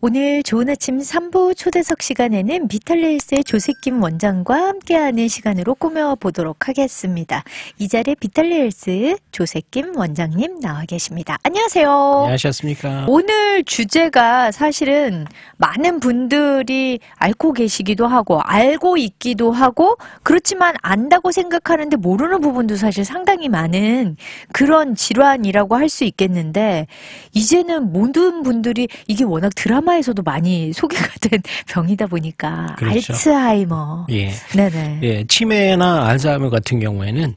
오늘 좋은 아침 3부 초대석 시간에는 비탈레일스의 조세김 원장과 함께하는 시간으로 꾸며보도록 하겠습니다. 이 자리에 비탈레일스 조세김 원장님 나와 계십니다. 안녕하세요. 안녕하셨습니까? 오늘 주제가 사실은 많은 분들이 앓고 계시기도 하고 알고 있기도 하고 그렇지만 안다고 생각하는데 모르는 부분도 사실 상당히 많은 그런 질환이라고 할 수 있겠는데 이제는 모든 분들이 이게 워낙 드라마에서도 많이 소개가 된 병이다 보니까 그렇죠. 알츠하이머. 예. 네네. 예, 치매나 알츠하이머 같은 경우에는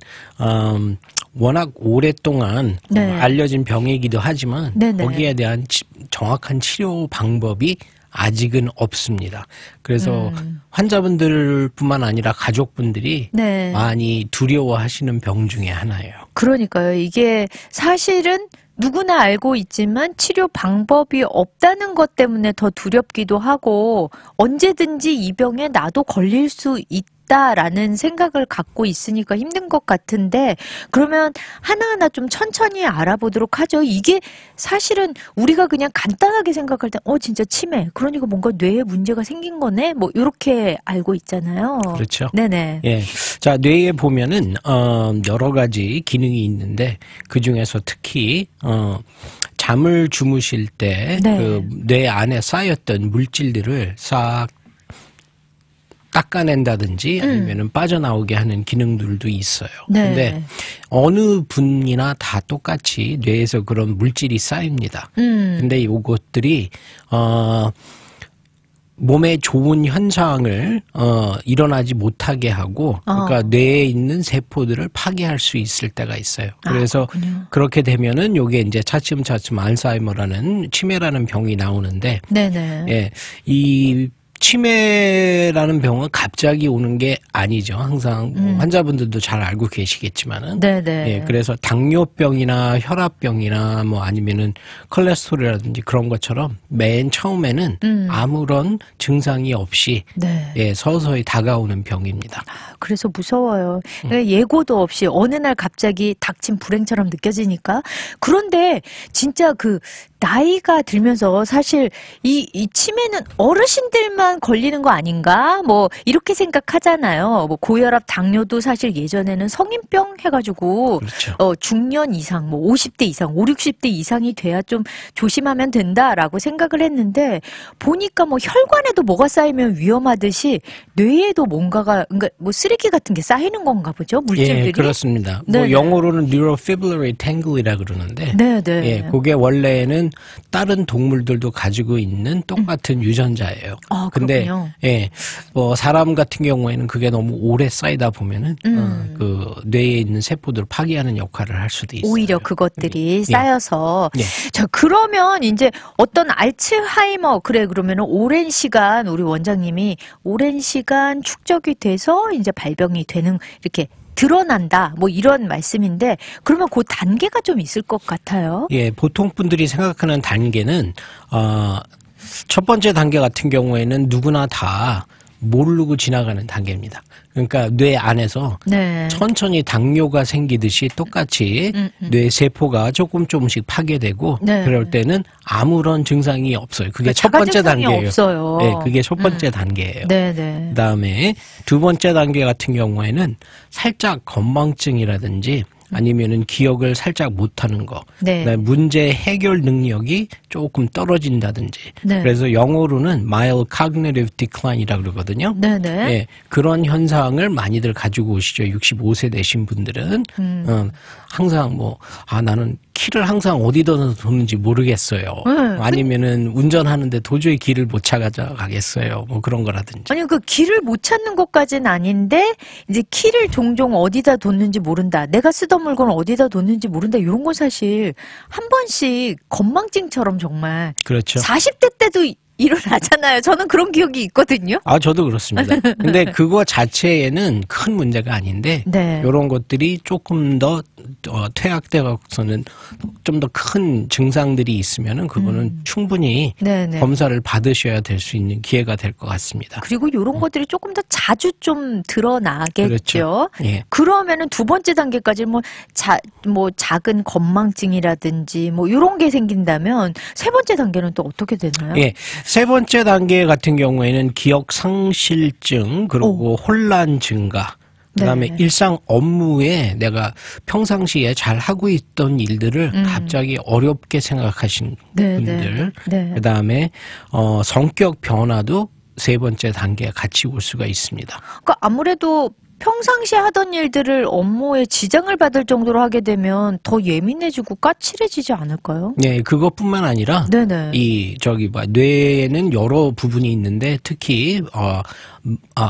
워낙 오랫동안 네. 알려진 병이기도 하지만 네네. 거기에 대한 정확한 치료 방법이 아직은 없습니다. 그래서 환자분들뿐만 아니라 가족분들이 네. 많이 두려워하시는 병 중에 하나예요. 그러니까요. 이게 사실은 누구나 알고 있지만 치료 방법이 없다는 것 때문에 더 두렵기도 하고 언제든지 이 병에 나도 걸릴 수 있다라는 생각을 갖고 있으니까 힘든 것 같은데 그러면 하나하나 좀 천천히 알아보도록 하죠. 이게 사실은 우리가 그냥 간단하게 생각할 때 진짜 치매 그러니까 뭔가 뇌에 문제가 생긴 거네 뭐 이렇게 알고 있잖아요. 그렇죠. 네네. 예. 자, 뇌에 보면은 여러 가지 기능이 있는데 그 중에서 특히 잠을 주무실 때 네. 그 뇌 안에 쌓였던 물질들을 싹 닦아낸다든지 아니면은 빠져나오게 하는 기능들도 있어요. 네. 근데 어느 분이나 다 똑같이 뇌에서 그런 물질이 쌓입니다. 근데 이것들이 몸에 좋은 현상을 일어나지 못하게 하고 그러니까 뇌에 있는 세포들을 파괴할 수 있을 때가 있어요. 그래서 그렇게 되면은 요게 이제 차츰차츰 알츠하이머라는 치매라는 병이 나오는데 네네. 예, 이 치매라는 병은 갑자기 오는 게 아니죠. 항상 환자분들도 잘 알고 계시겠지만은. 네네. 예, 그래서 당뇨병이나 혈압병이나 뭐 아니면은 콜레스테롤이라든지 그런 것처럼 맨 처음에는 아무런 증상이 없이 네. 예, 서서히 다가오는 병입니다. 그래서 무서워요. 예고도 없이 어느 날 갑자기 닥친 불행처럼 느껴지니까. 그런데 진짜 그 나이가 들면서 사실 이 치매는 어르신들만 걸리는 거 아닌가? 뭐 이렇게 생각하잖아요. 뭐 고혈압, 당뇨도 사실 예전에는 성인병 해가지고 그렇죠. 중년 이상, 뭐 50대 이상, 5, 60대 이상이 돼야 좀 조심하면 된다라고 생각을 했는데 보니까 뭐 혈관에도 뭐가 쌓이면 위험하듯이 뇌에도 뭔가가 그러니까 뭐 쓰레기 같은 게 쌓이는 건가 보죠, 물질들이. 예, 그렇습니다. 네네. 뭐 영어로는 neurofibrillary tangle이라 그러는데, 네네. 예, 그게 원래는 다른 동물들도 가지고 있는 똑같은 유전자예요. 아, 근데 그렇군요. 예, 뭐 사람 같은 경우에는 그게 너무 오래 쌓이다 보면은 그 뇌에 있는 세포들을 파괴하는 역할을 할 수도 있어요. 오히려 그것들이 예. 쌓여서. 예. 자, 그러면 이제 어떤 알츠하이머, 그러면은 오랜 시간, 우리 원장님이 오랜 시간 축적이 돼서 이제 발병이 되는, 이렇게 드러난다, 뭐 이런 말씀인데, 그러면 그 단계가 좀 있을 것 같아요. 예, 보통 분들이 생각하는 단계는, 첫 번째 단계 같은 경우에는 누구나 다 모르고 지나가는 단계입니다. 그러니까 뇌 안에서 네. 천천히 당뇨가 생기듯이 똑같이 뇌 세포가 조금씩 파괴되고 네. 그럴 때는 아무런 증상이 없어요. 그게 첫 자가 번째 증상이 단계예요. 없어요. 네, 그게 첫 번째 단계예요. 네네. 그다음에 두 번째 단계 같은 경우에는 살짝 건망증이라든지 아니면은 기억을 살짝 못하는 거, 네. 그다음에 문제 해결 능력이 조금 떨어진다든지, 네. 그래서 영어로는 mild cognitive decline이라고 그러거든요. 네네. 예, 그런 현상을 많이들 가지고 오시죠. 65세 되신 분들은 항상 나는 키를 항상 어디다 뒀는지 모르겠어요. 아니면은 운전하는데 도저히 길을 못 찾아가겠어요. 뭐 그런 거라든지. 아니, 그 길을 못 찾는 것까지는 아닌데, 이제 키를 종종 어디다 뒀는지 모른다. 내가 쓰던 물건 어디다 뒀는지 모른다. 이런 건 사실 한 번씩 건망증처럼 정말. 그렇죠. 40대 때도 일어나잖아요. 저는 그런 기억이 있거든요. 저도 그렇습니다. 근데 그거 자체에는 큰 문제가 아닌데, 네. 이런 것들이 조금 더 퇴학되고서는 좀 더 큰 증상들이 있으면은 그거는 충분히 네네. 검사를 받으셔야 될 수 있는 기회가 될 것 같습니다. 그리고 이런 것들이 조금 더 자주 좀 드러나겠죠. 그렇죠. 예. 그러면은 두 번째 단계까지 뭐 작은 건망증이라든지 뭐 이런 게 생긴다면 세 번째 단계는 또 어떻게 되나요? 예. 세 번째 단계 같은 경우에는 기억 상실증 그리고 혼란 증가. 그다음에 네. 일상 업무에 내가 평상시에 잘 하고 있던 일들을 갑자기 어렵게 생각하신 네, 분들. 네. 그다음에 성격 변화도 세 번째 단계에 같이 올 수가 있습니다. 그러니까 아무래도 평상시에 하던 일들을 업무에 지장을 받을 정도로 하게 되면 더 예민해지고 까칠해지지 않을까요? 네, 그것뿐만 아니라 네네. 뇌에는 여러 부분이 있는데 특히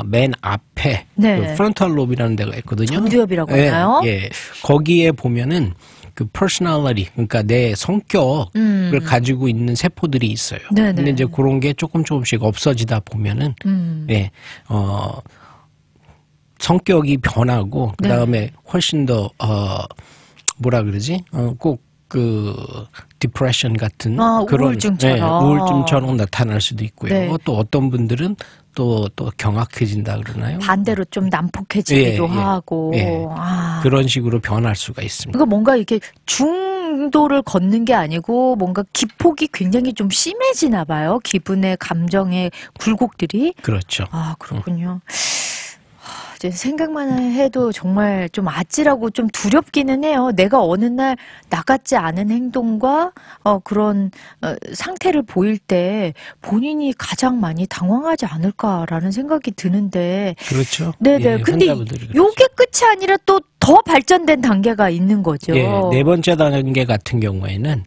맨 앞에 네. 그 프론탈 로브라는 데가 있거든요. 전두엽이라고 하나요? 예. 거기에 보면은 그 personality, 그러니까 내 성격을 가지고 있는 세포들이 있어요. 네네. 근데 이제 그런 게 조금씩 없어지다 보면은 예, 성격이 변하고 그 다음에 훨씬 더 뭐라 그러지? 꼭 그 디프레션 같은 그런 우울증처럼. 우울증처럼 나타날 수도 있고요. 네. 또 어떤 분들은 또 경악해진다 그러나요? 반대로 좀 난폭해지기도 예, 예. 하고. 예. 그런 식으로 변할 수가 있습니다. 그러니까 뭔가 이렇게 중도를 걷는 게 아니고 뭔가 기폭이 굉장히 좀 심해지나 봐요. 기분의 감정의 굴곡들이. 그렇죠. 아, 그렇군요. 이제 생각만 해도 정말 좀 아찔하고 좀 두렵기는 해요. 내가 어느 날 나같지 않은 행동과 그런 상태를 보일 때 본인이 가장 많이 당황하지 않을까라는 생각이 드는데. 그렇죠. 네네. 예, 근데 환자분들이 그렇죠. 요게 끝이 아니라 또 더 발전된 단계가 있는 거죠. 예, 네 번째 단계 같은 경우에는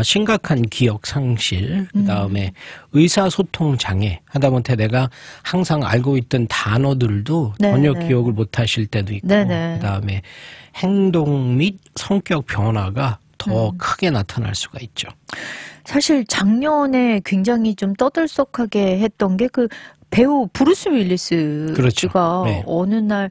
심각한 기억 상실, 그다음에 의사소통 장애. 하다못해 내가 항상 알고 있던 단어들도 네, 전혀 네. 기억을 못 하실 때도 있고, 네네. 그다음에 행동 및 성격 변화가 더 크게 나타날 수가 있죠. 사실 작년에 굉장히 좀 떠들썩하게 했던 게 그 배우 브루스 윌리스가 그렇죠. 네. 어느 날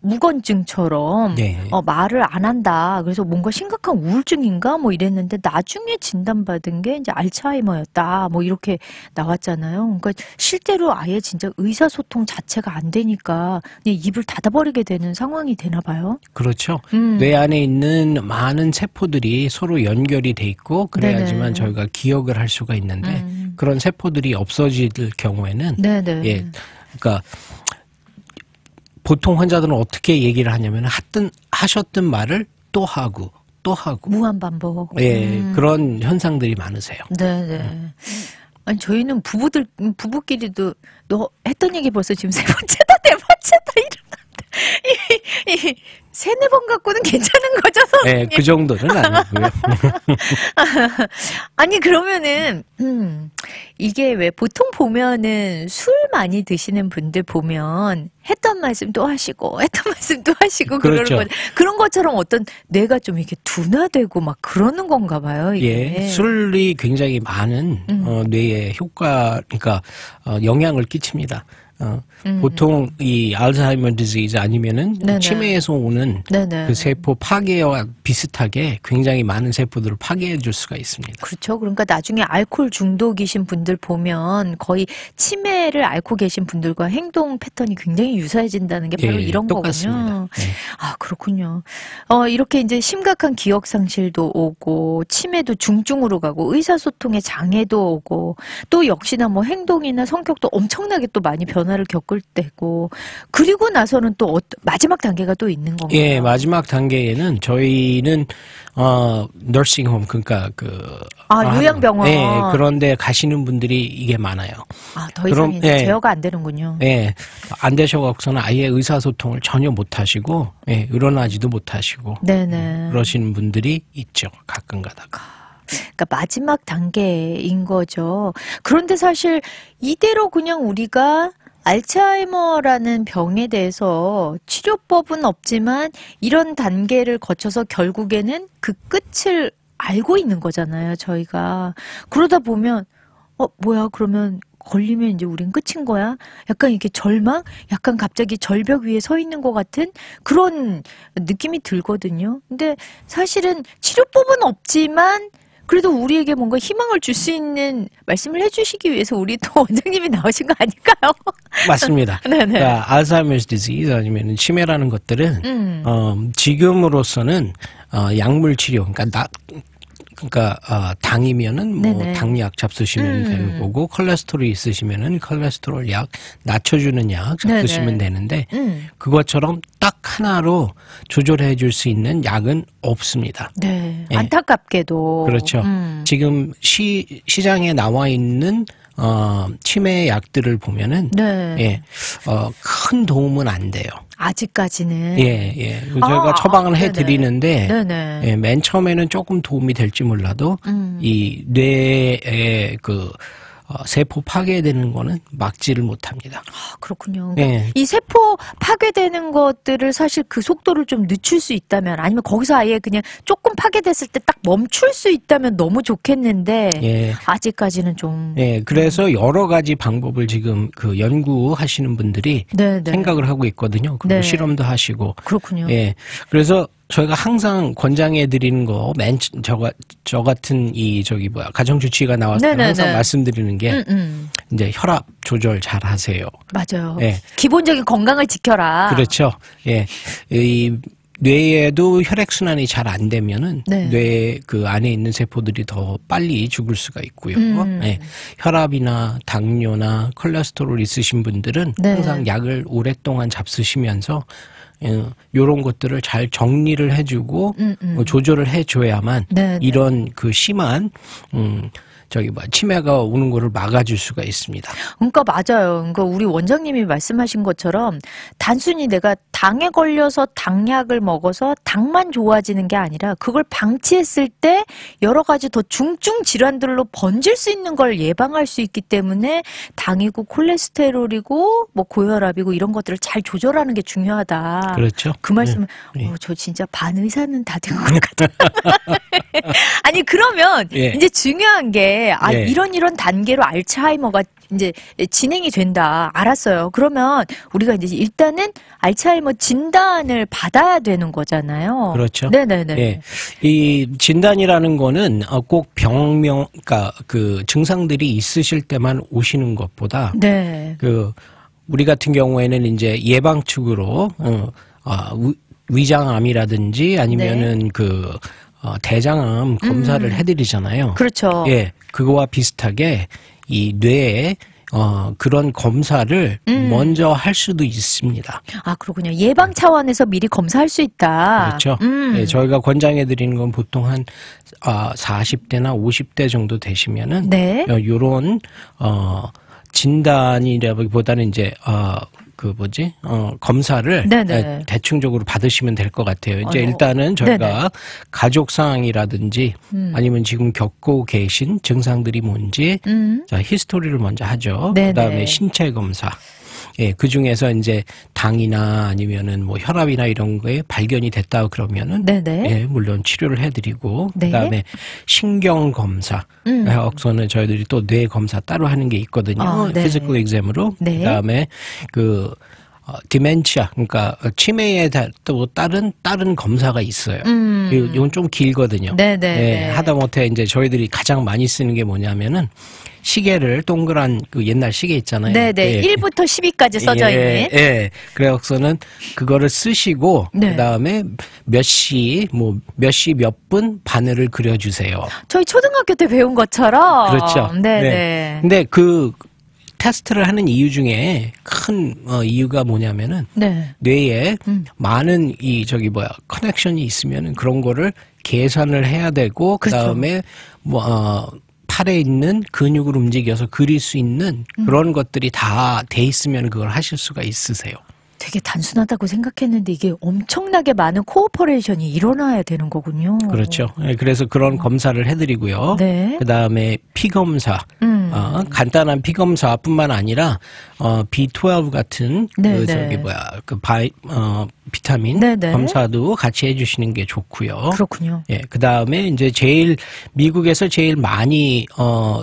무건증처럼 네. 말을 안 한다. 그래서 뭔가 심각한 우울증인가 뭐 이랬는데 나중에 진단받은 게 이제 알츠하이머였다. 뭐 이렇게 나왔잖아요. 그러니까 실제로 아예 진짜 의사소통 자체가 안 되니까 그냥 입을 닫아버리게 되는 상황이 되나 봐요. 그렇죠. 뇌 안에 있는 많은 세포들이 서로 연결이 돼 있고 그래야지만 네네. 저희가 기억을 할 수가 있는데 그런 세포들이 없어질 경우에는 네네. 예, 그러니까 보통 환자들은 어떻게 얘기를 하냐면 하셨던 말을 또 하고 무한 반복. 예, 그런 현상들이 많으세요. 네네. 아니 저희는 부부끼리도 너 했던 얘기 벌써 지금 세 번째다 네 번째다 이러는데 세네 번 갖고는 괜찮은 거죠, 선생님? 네, 그 정도는 아니고요. 아니 그러면은 이게 왜 보통 보면은 술 많이 드시는 분들 보면 했던 말씀 또 하시고 했던 말씀 또 하시고 그렇죠. 그러는 거 그런 것처럼 어떤 뇌가 좀 이렇게 둔화되고 막 그러는 건가 봐요. 이게. 예, 술이 굉장히 많은 뇌에 그러니까 영향을 끼칩니다. 보통 이 알츠하이머 디지즈 아니면은 네네. 치매에서 오는 네네. 그 세포 파괴와 비슷하게 굉장히 많은 세포들을 파괴해 줄 수가 있습니다. 그렇죠. 그러니까 나중에 알코올 중독이신 분들 보면 거의 치매를 앓고 계신 분들과 행동 패턴이 굉장히 유사해진다는 게 바로 예, 이런 똑같습니다. 거군요. 네. 아, 그렇군요. 이렇게 이제 심각한 기억 상실도 오고 치매도 중증으로 가고 의사소통에 장애도 오고 또 역시나 뭐 행동이나 성격도 엄청나게 또 많이 변화를 겪을 때고 그리고 나서는 또 마지막 단계가 또 있는 건가요? 예, 마지막 단계에는 저희는 너싱홈 그러니까 요양병원. 예, 그런데 가시는 분들이 이게 많아요. 더 이상 이제 예. 제어가 안 되는군요. 예, 안 되셔갖고서는 아예 의사소통을 전혀 못 하시고, 예, 일어나지도 못하시고. 네네. 그러시는 분들이 있죠. 가끔 가다가. 그러니까 마지막 단계인 거죠. 그런데 사실 이대로 그냥 우리가 알츠하이머라는 병에 대해서 치료법은 없지만 이런 단계를 거쳐서 결국에는 그 끝을 알고 있는 거잖아요, 저희가. 그러다 보면 뭐야, 그러면 걸리면 이제 우린 끝인 거야. 약간 이게 절망? 약간 갑자기 절벽 위에 서 있는 것 같은 그런 느낌이 들거든요. 근데 사실은 치료법은 없지만 그래도 우리에게 뭔가 희망을 줄 수 있는 말씀을 해주시기 위해서 우리 또 원장님이 나오신 거 아닐까요? 맞습니다. 그러니까 알츠하이머스 디지즈 아니면 치매라는 것들은 지금으로서는 약물 치료, 그러니까 당이면은 뭐 당약 잡수시면 되는 거고 콜레스테롤이 있으시면은 콜레스테롤 약 낮춰주는 약 잡수시면 되는데 그것처럼 딱 하나로 조절해 줄 수 있는 약은 없습니다. 네. 예. 안타깝게도 그렇죠. 지금 시장에 나와 있는 치매 약들을 보면은 예, 큰 도움은 안 돼요. 아직까지는. 예. 저희가 처방을 해드리는데, 예, 맨 처음에는 조금 도움이 될지 몰라도, 이 뇌에 세포 파괴되는 거는 막지를 못합니다. 아, 그렇군요. 예. 이 세포 파괴되는 것들을 사실 그 속도를 좀 늦출 수 있다면 아니면 거기서 아예 그냥 조금 파괴됐을 때 딱 멈출 수 있다면 너무 좋겠는데 예. 아직까지는 좀. 예, 그래서 여러 가지 방법을 지금 연구하시는 분들이 생각을 하고 있거든요. 그리고 실험도 하시고. 그렇군요. 예. 그래서 저희가 항상 권장해 드리는 거, 저 같은 가정주치의가 나왔을 때 항상 말씀드리는 게, 이제 혈압 조절 잘 하세요. 맞아요. 예. 기본적인 건강을 지켜라. 그렇죠. 예. 이 뇌에도 혈액순환이 잘 안 되면은, 뇌 안에 있는 세포들이 더 빨리 죽을 수가 있고요. 예. 혈압이나 당뇨나 콜레스테롤 있으신 분들은 항상 약을 오랫동안 잡수시면서, 요런 것들을 잘 정리를 해주고 조절을 해줘야만 이런 심한 치매가 오는 거를 막아줄 수가 있습니다. 그러니까 맞아요. 그러니까 우리 원장님이 말씀하신 것처럼 단순히 내가 당에 걸려서 당약을 먹어서 당만 좋아지는 게 아니라 그걸 방치했을 때 여러 가지 더 중증 질환들로 번질 수 있는 걸 예방할 수 있기 때문에 당이고 콜레스테롤이고 뭐 고혈압이고 이런 것들을 잘 조절하는 게 중요하다. 그렇죠. 그 말씀을 저 진짜 반 의사는 다 된 것 같아요. 아니 그러면 이제 중요한 게 이런 단계로 알츠하이머가 이제 진행이 된다. 알았어요. 그러면 우리가 이제 일단은 알츠하이머 진단을 받아야 되는 거잖아요. 그렇죠. 네네네. 예. 이 진단이라는 거는 꼭 병명, 그러니까 증상들이 있으실 때만 오시는 것보다 우리 같은 경우에는 이제 예방 측으로 위장암이라든지 아니면은 대장암 검사를 해드리잖아요. 그렇죠. 예, 그거와 비슷하게 이 뇌에 그런 검사를 먼저 할 수도 있습니다. 아, 그렇군요. 예방 차원에서 미리 검사할 수 있다. 그렇죠. 예, 저희가 권장해드리는 건 보통 한 40대나 50대 정도 되시면은 요런 진단이라기보다는 이제 검사를 대충적으로 받으시면 될 것 같아요. 이제 일단은 저희가 가족 상황이라든지 아니면 지금 겪고 계신 증상들이 뭔지 히스토리를 먼저 하죠. 그다음에 신체 검사. 예, 그 중에서 이제 당이나 아니면은 뭐 혈압이나 이런 거에 발견이 됐다 그러면은 예, 물론 치료를 해드리고 그다음에 신경 검사. 역서는 저희들이 또 뇌 검사 따로 하는 게 있거든요. 피지컬 exam으로. 그다음에 디멘치아, 그러니까 치매에 또 다른 검사가 있어요. 이건 좀 길거든요. 예, 하다못해 이제 저희들이 가장 많이 쓰는 게 뭐냐면은 시계를 동그란 옛날 시계 있잖아요. 예. 1부터 10위까지 써져 있는. 예. 그래서는 그거를 쓰시고 그다음에 몇 시 몇 분 바늘을 그려주세요. 저희 초등학교 때 배운 것처럼. 그렇죠. 네. 근데 테스트를 하는 이유 중에 큰 이유가 뭐냐면은 뇌에 많은 커넥션이 있으면은 그런 거를 계산을 해야 되고 그다음에 팔에 있는 근육을 움직여서 그릴 수 있는 그런 것들이 다 돼 있으면 그걸 하실 수가 있으세요. 되게 단순하다고 생각했는데 이게 엄청나게 많은 코오퍼레이션이 일어나야 되는 거군요. 그렇죠. 그래서 그런 검사를 해드리고요. 그다음에 피 검사. 간단한 피 검사뿐만 아니라 B12 같은 비타민 검사도 같이 해주시는 게 좋고요. 그렇군요. 예, 그 다음에 이제 미국에서 제일 많이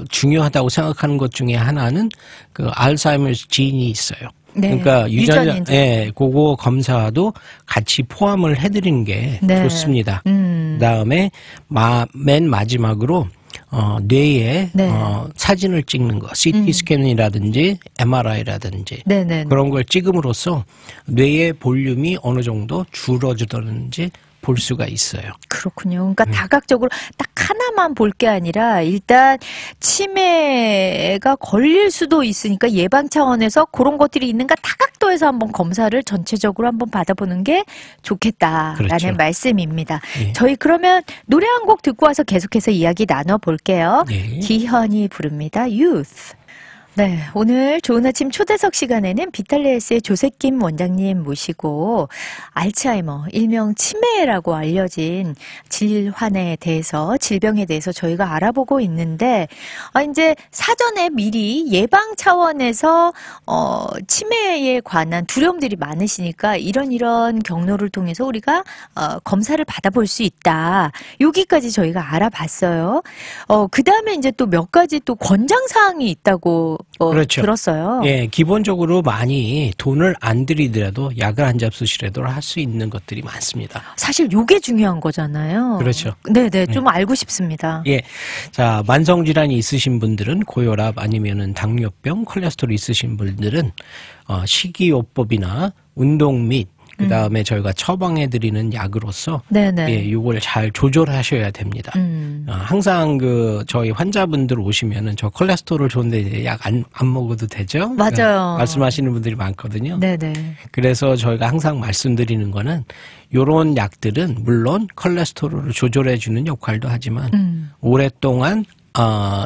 중요하다고 생각하는 것 중에 하나는 그 알츠하이머스 진이 있어요. 네. 그러니까 유전자, 그거 검사도 같이 포함을 해드리는 게 좋습니다. 그다음에 맨 마지막으로 뇌에 사진을 찍는 거, CT 스캔이라든지 MRI라든지 그런 걸 찍음으로써 뇌의 볼륨이 어느 정도 줄어들었는지 볼 수가 있어요. 그렇군요. 그러니까 다각적으로 딱 하나만 볼 게 아니라 일단 치매가 걸릴 수도 있으니까 예방 차원에서 그런 것들이 있는가 다각도에서 한번 검사를 전체적으로 한번 받아보는 게 좋겠다라는 그렇죠. 말씀입니다. 예. 저희 그러면 노래 한 곡 듣고 와서 계속해서 이야기 나눠볼게요. 예. 기현이 부릅니다. Youth. 네, 오늘 좋은 아침 초대석 시간에는 비탈레스의 조세킴 원장님 모시고 알츠하이머, 일명 치매라고 알려진 질병에 대해서 저희가 알아보고 있는데, 이제 사전에 미리 예방 차원에서 치매에 관한 두려움들이 많으시니까 이런 경로를 통해서 우리가 검사를 받아볼 수 있다. 여기까지 저희가 알아봤어요. 그 다음에 이제 또 몇 가지 또 권장 사항이 있다고 그렇죠. 들었어요. 예, 기본적으로 많이 돈을 안 들이더라도 약을 한 잡수시라도 할 수 있는 것들이 많습니다. 사실 요게 중요한 거잖아요. 그렇죠. 네네, 좀 알고 싶습니다. 예, 자, 만성질환이 있으신 분들은 고혈압 아니면은 당뇨병, 콜레스테롤 있으신 분들은 식이요법이나 운동 및 그 다음에 저희가 처방해드리는 약으로서 이걸 잘 조절하셔야 됩니다. 항상 저희 환자분들 오시면은 저 콜레스테롤 좋은데 약 안 먹어도 되죠? 맞아요. 말씀하시는 분들이 많거든요. 네네. 그래서 저희가 항상 말씀드리는 거는 요런 약들은 물론 콜레스테롤을 조절해주는 역할도 하지만 오랫동안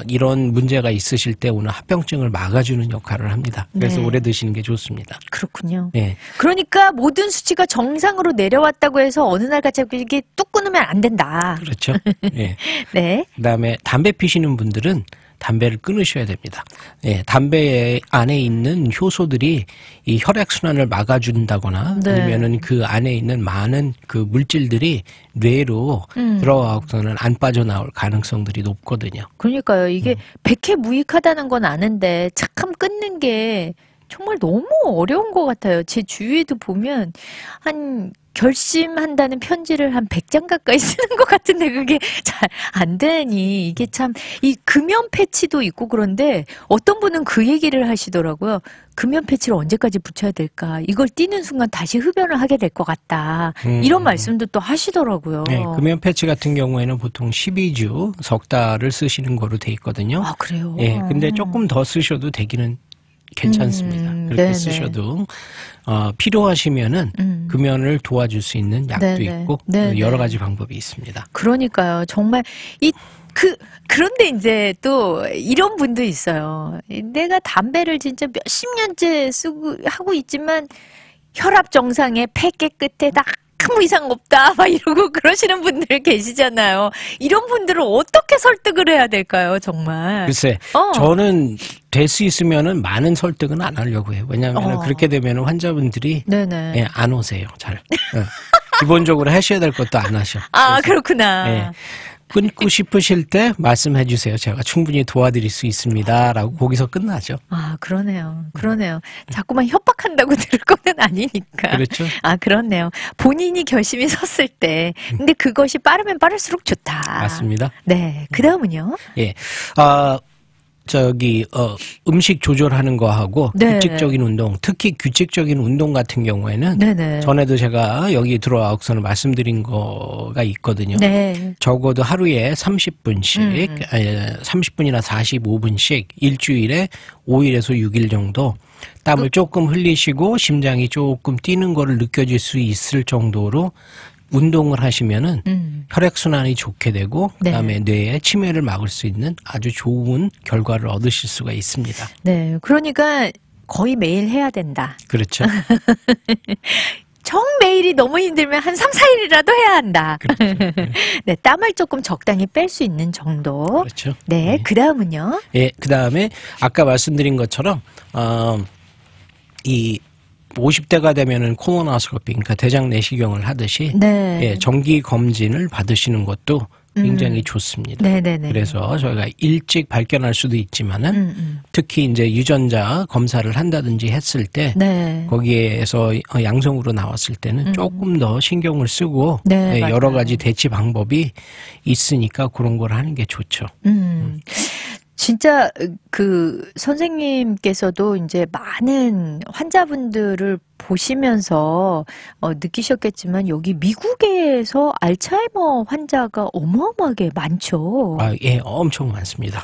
이런 문제가 있으실 때 오는 합병증을 막아주는 역할을 합니다. 그래서 오래 드시는 게 좋습니다. 그렇군요. 네. 그러니까 모든 수치가 정상으로 내려왔다고 해서 어느 날 갑자기 이게 뚝 끊으면 안 된다. 그렇죠. 네. 네. 그다음에 담배 피시는 분들은 담배를 끊으셔야 됩니다. 예, 담배 안에 있는 효소들이 이 혈액순환을 막아준다거나 아니면은 그 안에 있는 많은 그 물질들이 뇌로 들어가고서는 안 빠져나올 가능성들이 높거든요. 그러니까요. 이게 백해무익하다는 건 아는데 참 끊는 게 정말 너무 어려운 것 같아요. 제 주위에도 보면 결심한다는 편지를 한 100장 가까이 쓰는 것 같은데 그게 잘 안 되니 이게 참 이 금연 패치도 있고 그런데 어떤 분은 그 얘기를 하시더라고요. 금연 패치를 언제까지 붙여야 될까? 이걸 띄는 순간 다시 흡연을 하게 될 것 같다. 이런 말씀도 또 하시더라고요. 네, 금연 패치 같은 경우에는 보통 12주, 석 달을 쓰시는 거로 돼 있거든요. 아, 그래요? 예, 근데 조금 더 쓰셔도 되기는 괜찮습니다. 그렇게 쓰셔도 필요하시면은 금연을 도와줄 수 있는 약도 있고 여러 가지 방법이 있습니다. 그러니까요. 정말 그런데 이제 또 이런 분도 있어요. 내가 담배를 진짜 몇십 년째 하고 있지만 혈압 정상에 폐 깨끗해 다 아무 이상 없다 막 이러고 그러시는 분들 계시잖아요. 이런 분들을 어떻게 설득을 해야 될까요, 정말? 글쎄, 저는 될 수 있으면은 많은 설득은 안 하려고 해요. 왜냐하면 그렇게 되면 환자분들이 안 오세요, 잘. 기본적으로 하셔야 될 것도 안 하셔. 아, 그렇구나. 끊고 싶으실 때 말씀해 주세요. 제가 충분히 도와드릴 수 있습니다. 라고 거기서 끝나죠. 아, 그러네요. 자꾸만 협박한다고 들을 거는 아니니까. 그렇죠. 아, 그렇네요. 본인이 결심이 섰을 때. 근데 그것이 빠르면 빠를수록 좋다. 맞습니다. 네. 그 다음은요? 예. 음식 조절하는 거하고 규칙적인 운동, 특히 규칙적인 운동 같은 경우에는 전에도 제가 여기 들어와서는 말씀드린 거가 있거든요. 적어도 하루에 30분씩, 30분이나 45분씩 일주일에 5일에서 6일 정도 땀을 조금 흘리시고 심장이 조금 뛰는 거를 느껴질 수 있을 정도로 운동을 하시면은 혈액순환이 좋게 되고 그다음에 뇌에 치매를 막을 수 있는 아주 좋은 결과를 얻으실 수가 있습니다. 네, 그러니까 거의 매일 해야 된다. 그렇죠. 정매일이 너무 힘들면 한 3, 4일이라도 해야 한다. 그렇죠. 네, 땀을 조금 적당히 뺄 수 있는 정도. 그렇죠. 네, 그 다음은요? 예, 그 다음에 아까 말씀드린 것처럼, 이 50대가 되면은 코로나스코피, 그러니까 대장 내시경을 하듯이, 네. 예, 정기 검진을 받으시는 것도 굉장히 좋습니다. 네네네. 그래서 저희가 일찍 발견할 수도 있지만은 특히 이제 유전자 검사를 한다든지 했을 때 네. 거기에서 양성으로 나왔을 때는 조금 더 신경을 쓰고 네, 예, 여러 맞아요. 가지 대치 방법이 있으니까 그런 걸 하는 게 좋죠. 진짜 그 선생님께서도 이제 많은 환자분들을 보시면서 느끼셨겠지만 여기 미국에서 알츠하이머 환자가 어마어마하게 많죠. 아, 예, 엄청 많습니다.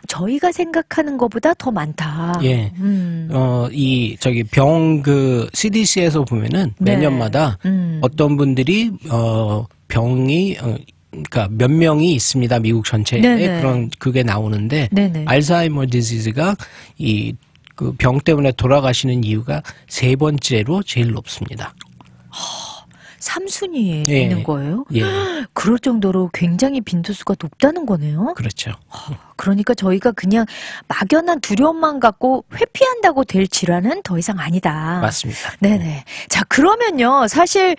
저희가 생각하는 것보다 더 많다. 예. 이 저기 그 CDC에서 보면은 네. 매년마다 어떤 분들이 병이 그러니까 몇 명이 있습니다. 미국 전체에 네네. 그런 그게 나오는데 네네. 알츠하이머 디지즈가 이 그 병 때문에 돌아가시는 이유가 3번째로 제일 높습니다. 3순위에 예. 있는 거예요? 예. 그럴 정도로 굉장히 빈도수가 높다는 거네요. 그렇죠. 그러니까 저희가 그냥 막연한 두려움만 갖고 회피한다고 될 질환은 더 이상 아니다. 맞습니다. 네네. 자, 그러면요. 사실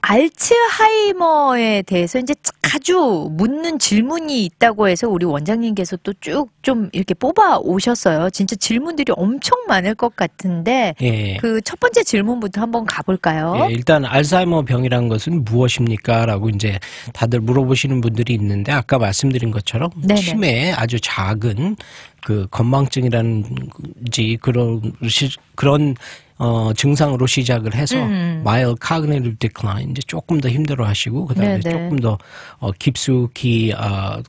알츠하이머에 대해서 이제 자주 묻는 질문이 있다고 해서 우리 원장님께서 또 쭉 좀 이렇게 뽑아 오셨어요. 진짜 질문들이 엄청 많을 것 같은데 예. 그 첫 번째 질문부터 한번 가볼까요? 예, 일단 알츠하이머 병이라는 것은 무엇입니까? 라고 이제 다들 물어보시는 분들이 있는데 아까 말씀드린 것처럼 네네. 치매의 아주 작은 그 건망증이라는지 그런 증상으로 시작을 해서 mild cognitive decline 이제 조금 더 힘들어하시고 그다음에 네네. 조금 더 깊숙이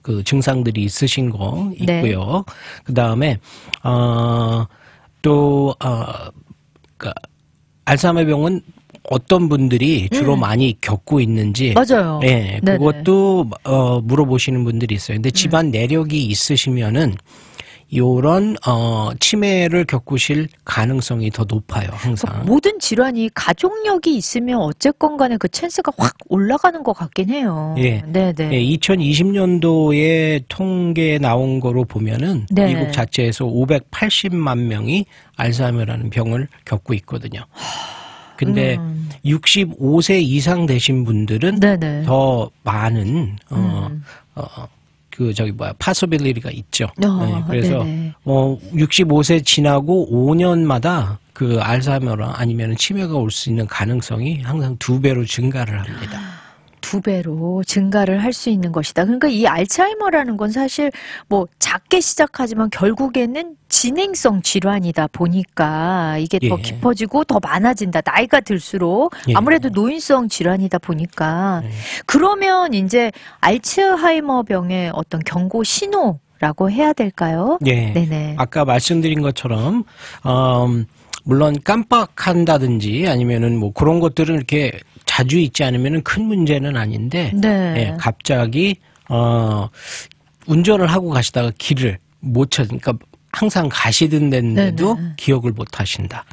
그 증상들이 있으신 거 있고요. 그다음에 또 그러니까 알츠하이머 병은 어떤 분들이 주로 많이 겪고 있는지 맞아요. 예, 네네. 그것도 물어보시는 분들이 있어요. 근데 집안 내력이 있으시면은 요런 치매를 겪으실 가능성이 더 높아요. 항상. 모든 질환이 가족력이 있으면 어쨌건 간에 그 찬스가 확 올라가는 것 같긴 해요. 예. 네네. 예, 2020년도에 통계 나온 거로 보면은 네. 미국 자체에서 580만 명이 알츠하이머라는 병을 겪고 있거든요. 근데 65세 이상 되신 분들은 네네. 더 많은 possibility가 있죠. 네, 그래서 네네. 65세 지나고 5년마다 그 알츠하이머나 아니면 치매가 올 수 있는 가능성이 항상 2배로 증가를 합니다. 2배로 증가를 할 수 있는 것이다. 그러니까 이 알츠하이머라는 건 사실 뭐 작게 시작하지만 결국에는 진행성 질환이다 보니까 이게 더 예. 깊어지고 더 많아진다. 나이가 들수록 예. 아무래도 노인성 질환이다 보니까 그러면 이제 알츠하이머 병의 어떤 경고 신호라고 해야 될까요? 예. 네네. 아까 말씀드린 것처럼 물론 깜빡한다든지 아니면은 뭐 그런 것들은 이렇게 자주 있지 않으면은 큰 문제는 아닌데 네. 예, 갑자기 운전을 하고 가시다가 길을 못 그러니까 항상 가시던 데인데도 네네. 기억을 못 하신다.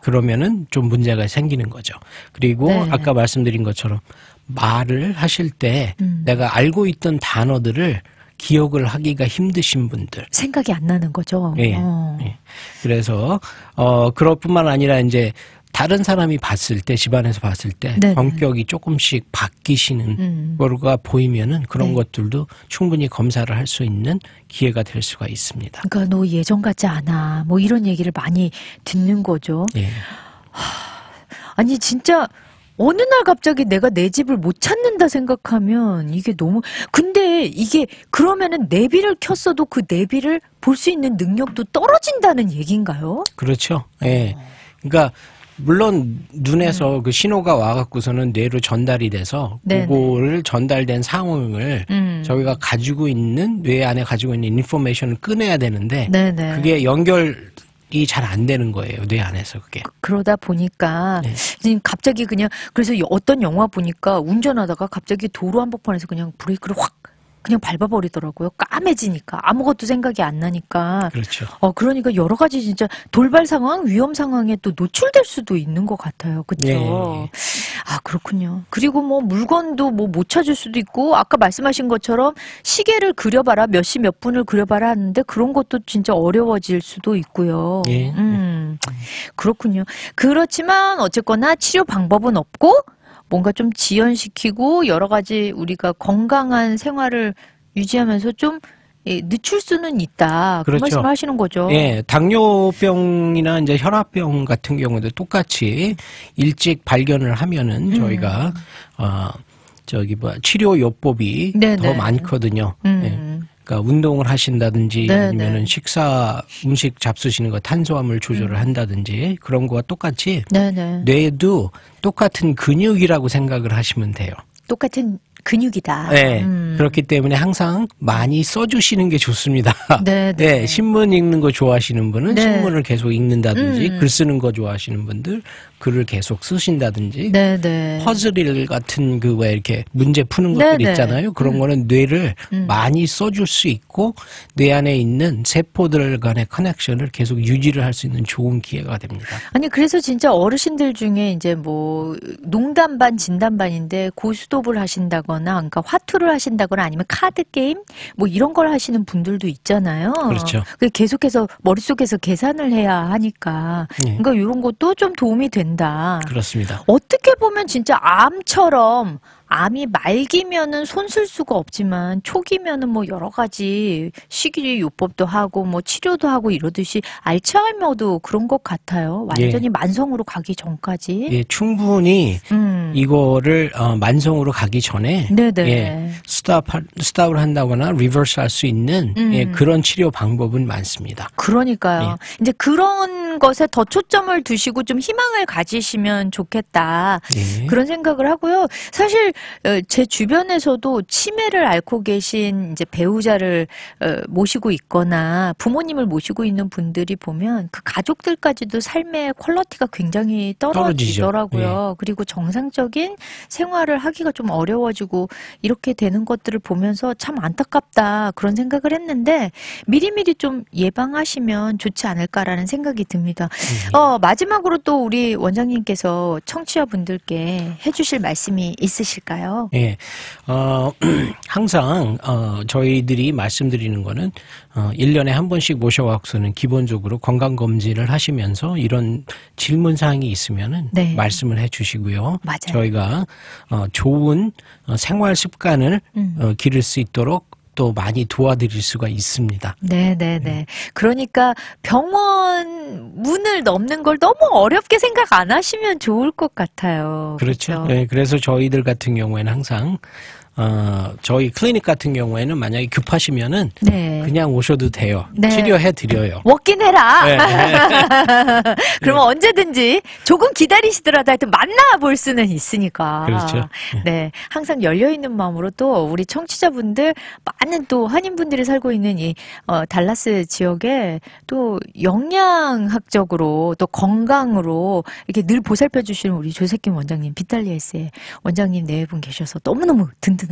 그러면은 좀 문제가 생기는 거죠. 그리고 네. 아까 말씀드린 것처럼 말을 하실 때 내가 알고 있던 단어들을 기억을 하기가 힘드신 분들. 생각이 안 나는 거죠. 예. 예. 그래서 그럴 뿐만 아니라 이제 다른 사람이 봤을 때 집안에서 봤을 때 네네. 성격이 조금씩 바뀌시는 거가 보이면은 그런 네. 것들도 충분히 검사를 할 수 있는 기회가 될 수가 있습니다. 그러니까 너 예전 같지 않아. 뭐 이런 얘기를 많이 듣는 거죠. 예. 아니 진짜 어느 날 갑자기 내가 내 집을 못 찾는다 생각하면 이게 너무 근데 이게 그러면은 내비를 켰어도 그 내비를 볼 수 있는 능력도 떨어진다는 얘기인가요? 그렇죠. 예. 그러니까 물론 눈에서 그 신호가 와갖고서는 뇌로 전달이 돼서 네네. 그거를 전달된 상황을 저희가 가지고 있는 뇌 안에 가지고 있는 인포메이션을 꺼내야 되는데 네네. 그게 연결이 잘 안 되는 거예요. 뇌 안에서 그게. 그러다 보니까 네. 지금 갑자기 그냥 그래서 어떤 영화 보니까 운전하다가 갑자기 도로 한복판에서 그냥 브레이크를 확 그냥 밟아버리더라고요. 까매지니까. 아무것도 생각이 안 나니까. 그렇죠. 그러니까 여러 가지 진짜 돌발 상황, 위험 상황에 또 노출될 수도 있는 것 같아요. 그렇죠? 예. 아, 그렇군요. 그리고 뭐 물건도 뭐 못 찾을 수도 있고 아까 말씀하신 것처럼 시계를 그려봐라, 몇 시 몇 분을 그려봐라 하는데 그런 것도 진짜 어려워질 수도 있고요. 예. 그렇군요. 그렇지만 어쨌거나 치료 방법은 없고 뭔가 좀 지연시키고 여러 가지 우리가 건강한 생활을 유지하면서 좀 늦출 수는 있다. 그 그렇죠. 말씀을 하시는 거죠. 예, 당뇨병이나 이제 혈압병 같은 경우도 똑같이 일찍 발견을 하면은 저희가 치료 요법이 네네. 더 많거든요. 예. 그러니까 운동을 하신다든지 네네. 아니면은 음식 잡수시는 거 탄수화물 조절을 한다든지 그런 거와 똑같이 네네. 뇌도 똑같은 근육이라고 생각을 하시면 돼요. 똑같은 근육이다. 네. 그렇기 때문에 항상 많이 써주시는 게 좋습니다. 네, 네. 신문 읽는 거 좋아하시는 분은 네. 신문을 계속 읽는다든지 글 쓰는 거 좋아하시는 분들 글을 계속 쓰신다든지 네네. 퍼즐 같은 그 왜 이렇게 문제 푸는 것들 네네. 있잖아요. 그런 거는 뇌를 많이 써줄 수 있고 뇌 안에 있는 세포들 간의 커넥션을 계속 유지를 할 수 있는 좋은 기회가 됩니다. 아니 그래서 진짜 어르신들 중에 이제 뭐 농담 반 진담 반인데 고스톱을 하신다거나 그러니까 화투를 하신다거나 아니면 카드 게임 뭐 이런 걸 하시는 분들도 있잖아요. 그렇죠. 계속해서 머릿속에서 계산을 해야 하니까 그러니까 이런 것도 좀 도움이 된다. 그렇습니다. 어떻게 보면 진짜 암처럼 암이 말기면은 손 쓸 수가 없지만 초기면은 뭐 여러 가지 식이 요법도 하고 뭐 치료도 하고 이러듯이 알츠하이머도 그런 것 같아요. 완전히 만성으로 가기 전까지. 예, 충분히 이거를 만성으로 가기 전에 예, 스탑을 한다거나 리버스 할 수 있는 예, 그런 치료 방법은 많습니다. 그러니까요. 예. 이제 그런 것에 더 초점을 두시고 좀 희망을 가지시면 좋겠다. 예. 그런 생각을 하고요. 사실 제 주변에서도 치매를 앓고 계신 이제 배우자를 모시고 있거나 부모님을 모시고 있는 분들이 보면 그 가족들까지도 삶의 퀄리티가 굉장히 떨어지더라고요. 예. 그리고 정상적인 생활을 하기가 좀 어려워지고 이렇게 되는 것들을 보면서 참 안타깝다 그런 생각을 했는데 미리미리 좀 예방하시면 좋지 않을까라는 생각이 듭니다. 마지막으로 또 우리 원장님께서 청취자분들께 해주실 말씀이 있으실까요? 예, 항상 저희들이 말씀드리는 거는 1년에 한 번씩 모셔와서는 기본적으로 건강검진을 하시면서 이런 질문사항이 있으면은 네. 말씀을 해주시고요. 맞아요. 저희가 좋은 생활 습관을 기를 수 있도록 또 많이 도와드릴 수가 있습니다. 네네네. 그러니까 병원 문을 넘는 걸 너무 어렵게 생각 안 하시면 좋을 것 같아요. 그렇죠. 그렇죠? 네, 그래서 저희들 같은 경우에는 항상 저희 클리닉 같은 경우에는 만약에 급하시면은 네. 그냥 오셔도 돼요. 네. 치료해 드려요. 먹긴 해라. 네. 그러면 언제든지 조금 기다리시더라도 하여튼 만나볼 수는 있으니까. 그렇죠. 네. 항상 열려있는 마음으로 또 우리 청취자분들 많은 또 한인분들이 살고 있는 이 달라스 지역에 또 영양학적으로 또 건강으로 이렇게 늘 보살펴 주시는 우리 조세킴 원장님, 비탈리아스의 원장님 네 분 계셔서 너무너무 든든합니다.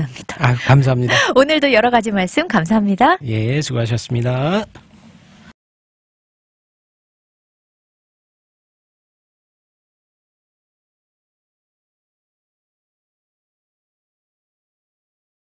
감사합니다. 오늘도 여러 가지 말씀 감사합니다. 예, 수고하셨습니다.